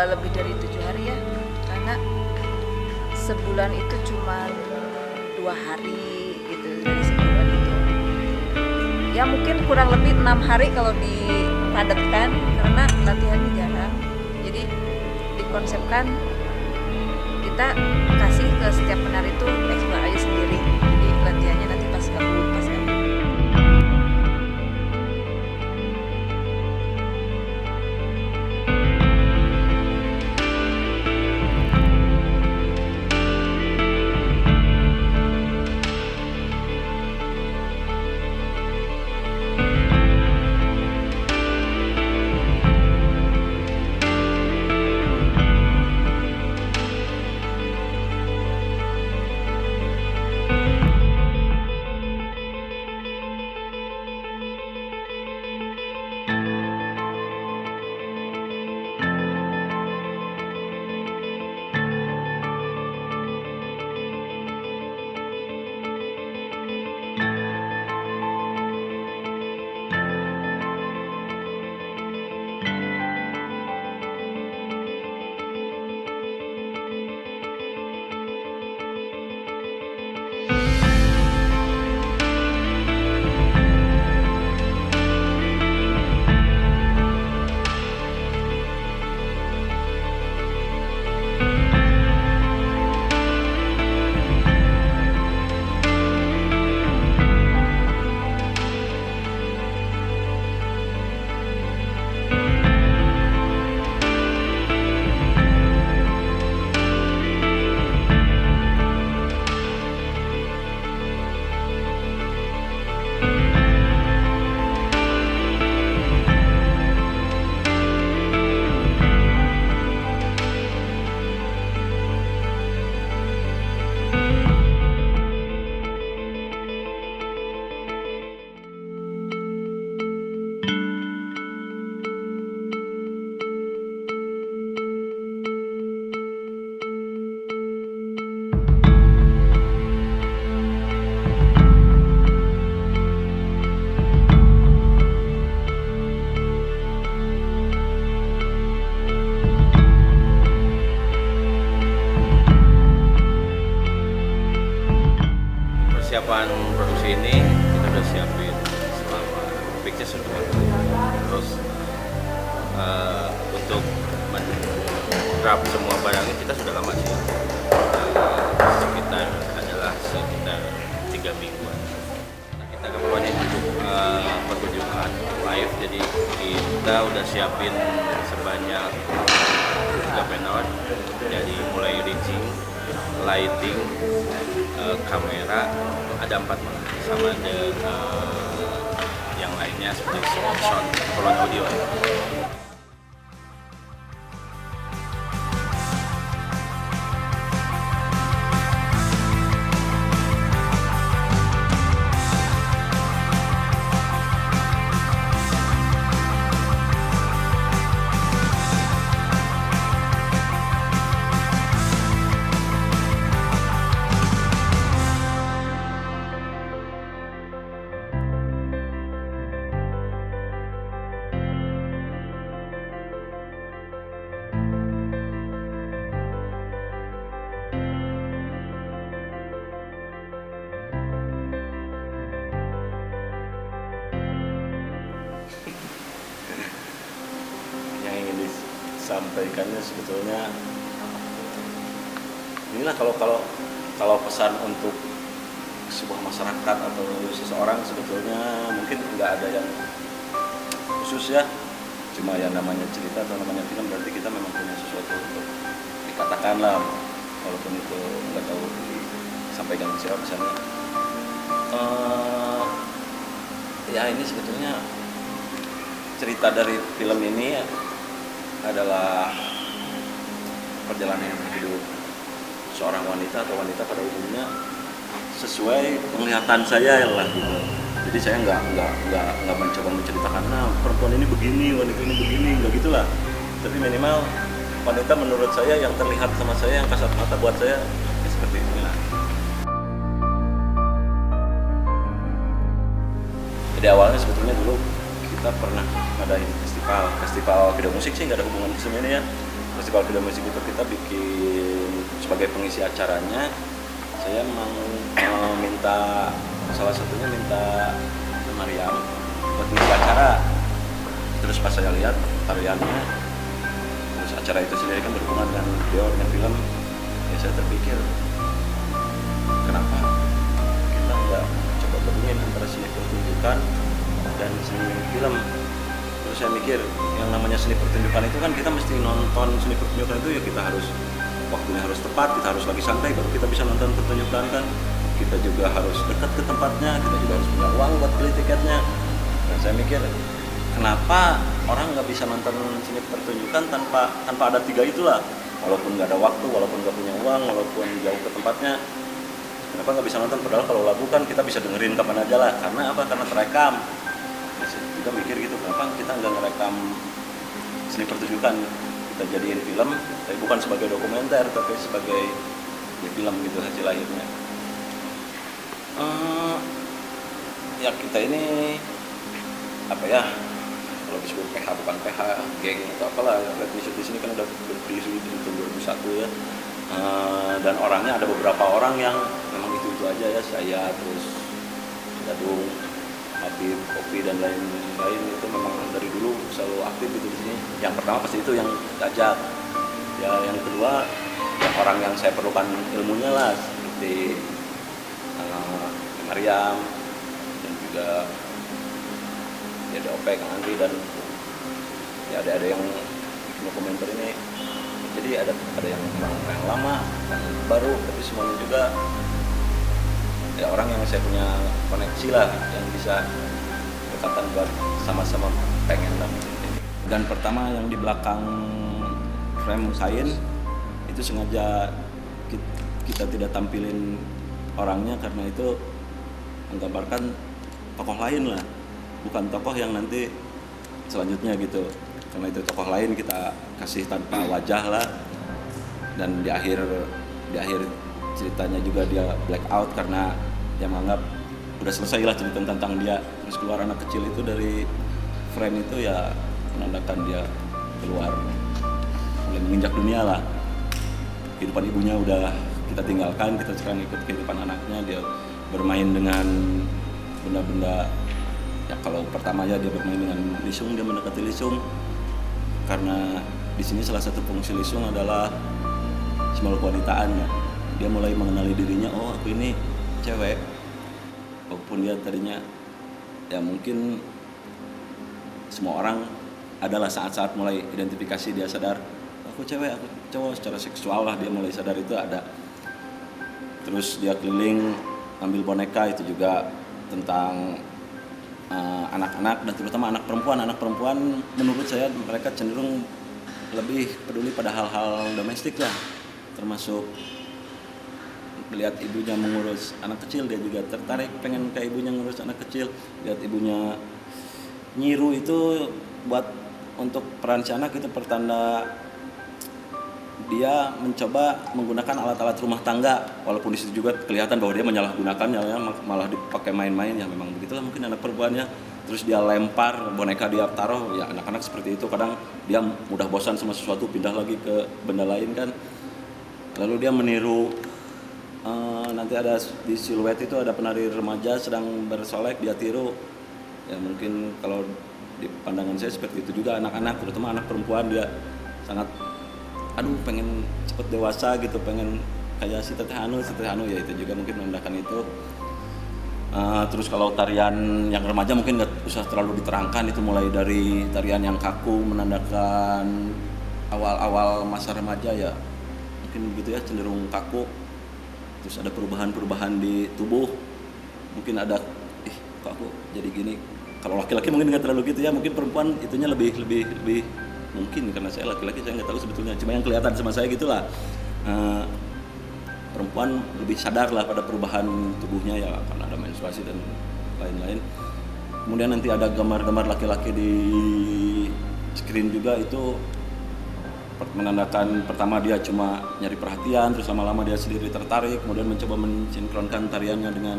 lebih dari 7 hari ya, karena sebulan itu cuma 2 hari gitu dari sebulan itu. Ya mungkin kurang lebih 6 hari kalau dipadatkan karena latihannya jarang. Jadi dikonsepkan kita kasih ke setiap penari itu eksplor aja sendiri. Jadi latihannya nanti pas gabung. Persiapan produksi ini kita udah siapin selama fixnya sudah terus untuk mendrap semua barangnya kita sudah lama sih, sekitar 3 mingguan. Nah, kita keperluannya untuk pertunjukan live, jadi kita udah siapin sebanyak 3 panel, jadi mulai rigging, lighting, kamera, ada 4 malah, sama ada yang lainnya seperti sound, keperluan audio ya. Sampaikannya sebetulnya inilah, kalau pesan untuk sebuah masyarakat atau seseorang sebetulnya mungkin nggak ada yang khusus ya, cuma yang namanya cerita atau namanya film berarti kita memang punya sesuatu untuk dikatakan lah, walaupun itu nggak tahu disampaikan siapa misalnya. Ya ini sebetulnya cerita dari film ini adalah perjalanan hidup seorang wanita atau wanita pada umumnya sesuai penglihatan saya lah gitu. Jadi saya nggak mencoba menceritakan perempuan ini begini, wanita ini begini, nggak gitulah. Tapi minimal wanita menurut saya yang terlihat sama saya, yang kasat mata buat saya ya seperti inilah. Jadi awalnya sebetulnya dulu kita pernah ngadain festival video musik sih, nggak ada hubungan sama ini ya. festival video musik itu kita bikin sebagai pengisi acaranya. Saya memang minta, salah satunya minta Mariam buat ngisi acara. Terus pas saya lihat tariannya, terus acara itu sendiri kan berhubungan dengan video, dengan film, ya saya terpikir kenapa kita nggak coba gabungin antara seni pertunjukan dan seni film. Terus saya mikir yang namanya seni pertunjukan itu kan kita mesti nonton seni pertunjukan itu, ya kita harus waktunya harus tepat, kita harus lagi santai baru kita bisa nonton pertunjukan kan. Kita juga harus dekat ke tempatnya, kita juga harus punya uang buat beli tiketnya. Dan saya mikir kenapa orang nggak bisa nonton seni pertunjukan tanpa ada tiga itulah. Walaupun nggak ada waktu, walaupun nggak punya uang, walaupun jauh ke tempatnya, kenapa nggak bisa nonton? Padahal kalau lagu kan kita bisa dengerin kapan aja lah. Karena apa? Karena terekam. Saya juga mikir gitu, kenapa kita nggak ngerekam seni pertunjukan, kita jadiin film, tapi bukan sebagai dokumenter, tapi sebagai film gitu hasil akhirnya. Ya kita ini apa ya? Kalau disebut PH bukan PH, geng atau apalah. Red Music di sini kan udah berdiri di tahun 2001 ya. Dan orangnya ada beberapa orang yang memang itu aja ya, saya terus Gadung, Habib, Kopi dan lain-lain itu memang dari dulu selalu aktif gitu di sini. Yang pertama pasti itu yang ajak. Ya yang kedua ya orang yang saya perlukan ilmunya lah, seperti Mariam dan juga ya DOP Kang Andri dan ya ada yang bikin dokumenter ini. Jadi ada yang lama dan baru, tapi semuanya juga ya orang yang saya punya koneksi lah, yang bisa dekatan buat sama-sama pengen lah. Dan pertama yang di belakang frame Sain itu sengaja kita tidak tampilin orangnya karena itu menggambarkan tokoh lain lah, bukan tokoh yang nanti selanjutnya gitu. Karena itu tokoh lain kita kasih tanpa wajah lah, dan di akhir ceritanya juga dia black out karena dia menganggap udah selesai lah cerita tentang dia. Terus keluar anak kecil itu dari frame itu ya menandakan dia keluar mulai menginjak dunia lah. Kehidupan ibunya udah kita tinggalkan, kita sekarang ikut kehidupan anaknya. Dia bermain dengan benda-benda ya, kalau pertama ya dia bermain dengan lisung, dia mendekati lisung karena di sini salah satu fungsi lisung adalah simbol kewanitaannya. Dia mulai mengenali dirinya, oh aku ini cewek, walaupun dia tadinya ya mungkin semua orang adalah saat-saat mulai identifikasi dia sadar aku cewek, aku cowok, secara seksual lah dia mulai sadar itu ada. Terus dia keliling ambil boneka, itu juga tentang anak-anak dan terutama anak perempuan menurut saya mereka cenderung lebih peduli pada hal-hal domestik lah, termasuk melihat ibunya mengurus anak kecil, dia juga tertarik pengen ke ibunya ngurus anak kecil. Lihat ibunya nyiru itu buat untuk peran si anak itu pertanda dia mencoba menggunakan alat-alat rumah tangga, walaupun di situ juga kelihatan bahwa dia menyalahgunakannya ya, malah dipakai main-main ya, memang begitulah mungkin anak perempuannya. Terus dia lempar boneka, dia taruh, ya anak-anak seperti itu kadang dia mudah bosan sama sesuatu pindah lagi ke benda lain kan. Lalu dia meniru nanti ada di siluet itu ada penari remaja sedang bersolek, dia tiru. Ya mungkin kalau di pandangan saya seperti itu juga anak-anak, terutama anak perempuan, dia sangat pengen cepet dewasa gitu, pengen kayak si Teteh Anu ya, itu juga mungkin menandakan itu. Terus kalau tarian yang remaja mungkin nggak usah terlalu diterangkan, itu mulai dari tarian yang kaku menandakan awal-awal masa remaja ya, mungkin begitu ya, cenderung kaku. Terus ada perubahan-perubahan di tubuh, mungkin ada kok aku jadi gini. Kalau laki-laki mungkin nggak terlalu gitu ya, mungkin perempuan itunya lebih mungkin karena saya laki-laki, saya nggak tahu sebetulnya, cuma yang kelihatan sama saya gitulah. Perempuan lebih sadar lah pada perubahan tubuhnya ya, karena ada menstruasi dan lain-lain. Kemudian nanti ada gambar-gambar laki-laki di screen juga, itu menandakan pertama dia cuma nyari perhatian, terus lama-lama dia sendiri tertarik, kemudian mencoba mensinkronkan tariannya dengan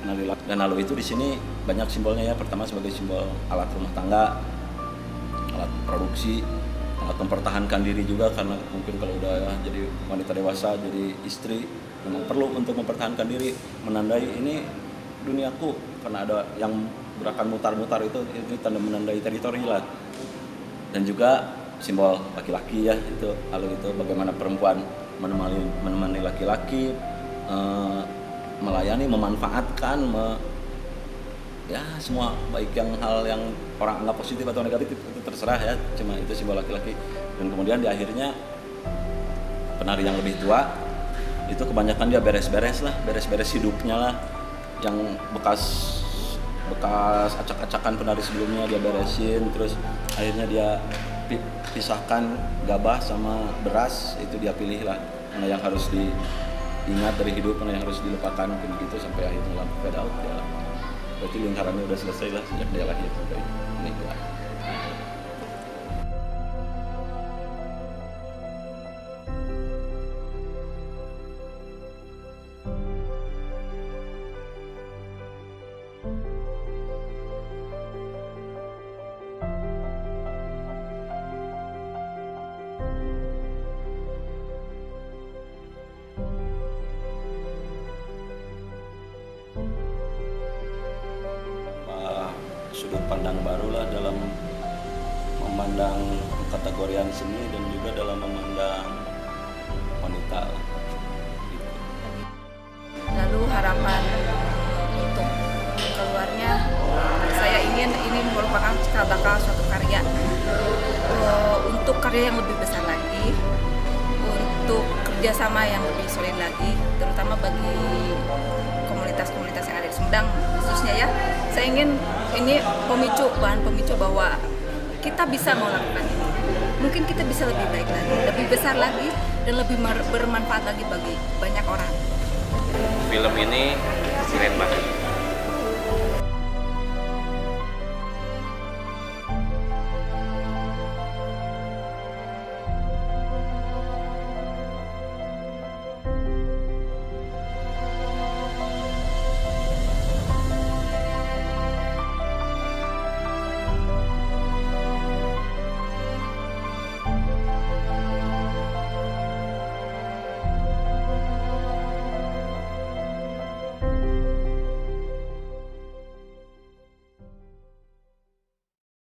penari laki. Dan lalu itu di sini banyak simbolnya ya. Pertama sebagai simbol alat rumah tangga, alat produksi, mempertahankan diri juga, karena mungkin kalau udah ya, jadi wanita dewasa, jadi istri, memang perlu untuk mempertahankan diri, menandai ini duniaku, karena ada yang gerakan mutar-mutar itu tanda menandai teritori lah. Dan juga simbol laki-laki ya, itu kalau itu bagaimana perempuan menemani laki-laki, melayani, memanfaatkan, ya semua, baik yang hal yang orang anggap positif atau negatif itu terserah ya, cuma itu simbol laki-laki. Dan kemudian di akhirnya penari yang lebih tua itu kebanyakan dia beres-beres hidupnya lah, yang bekas acak-acakan penari sebelumnya dia beresin, terus akhirnya dia pisahkan gabah sama beras, itu dia pilih lah mana yang harus diingat dari hidup, mana yang harus dilupakan, mungkin gitu sampai akhirnya fade out ya. Berarti lingkarannya udah selesai lah sejak dia lahir sampai menikah. Sudut pandang baru lah dalam memandang kategorian seni dan juga dalam memandang wanita gitu. Lalu harapan untuk keluarnya, saya ingin ini merupakan cikal bakal suatu karya, untuk karya yang lebih besar lagi, untuk kerjasama yang lebih solid lagi, terutama bagi komunitas-komunitas yang ada di Sumedang khususnya ya. Saya ingin ini bahan pemicu bahwa kita bisa melakukan ini. Mungkin kita bisa lebih baik lagi, lebih besar lagi, dan lebih bermanfaat lagi bagi banyak orang. Film ini keren banget.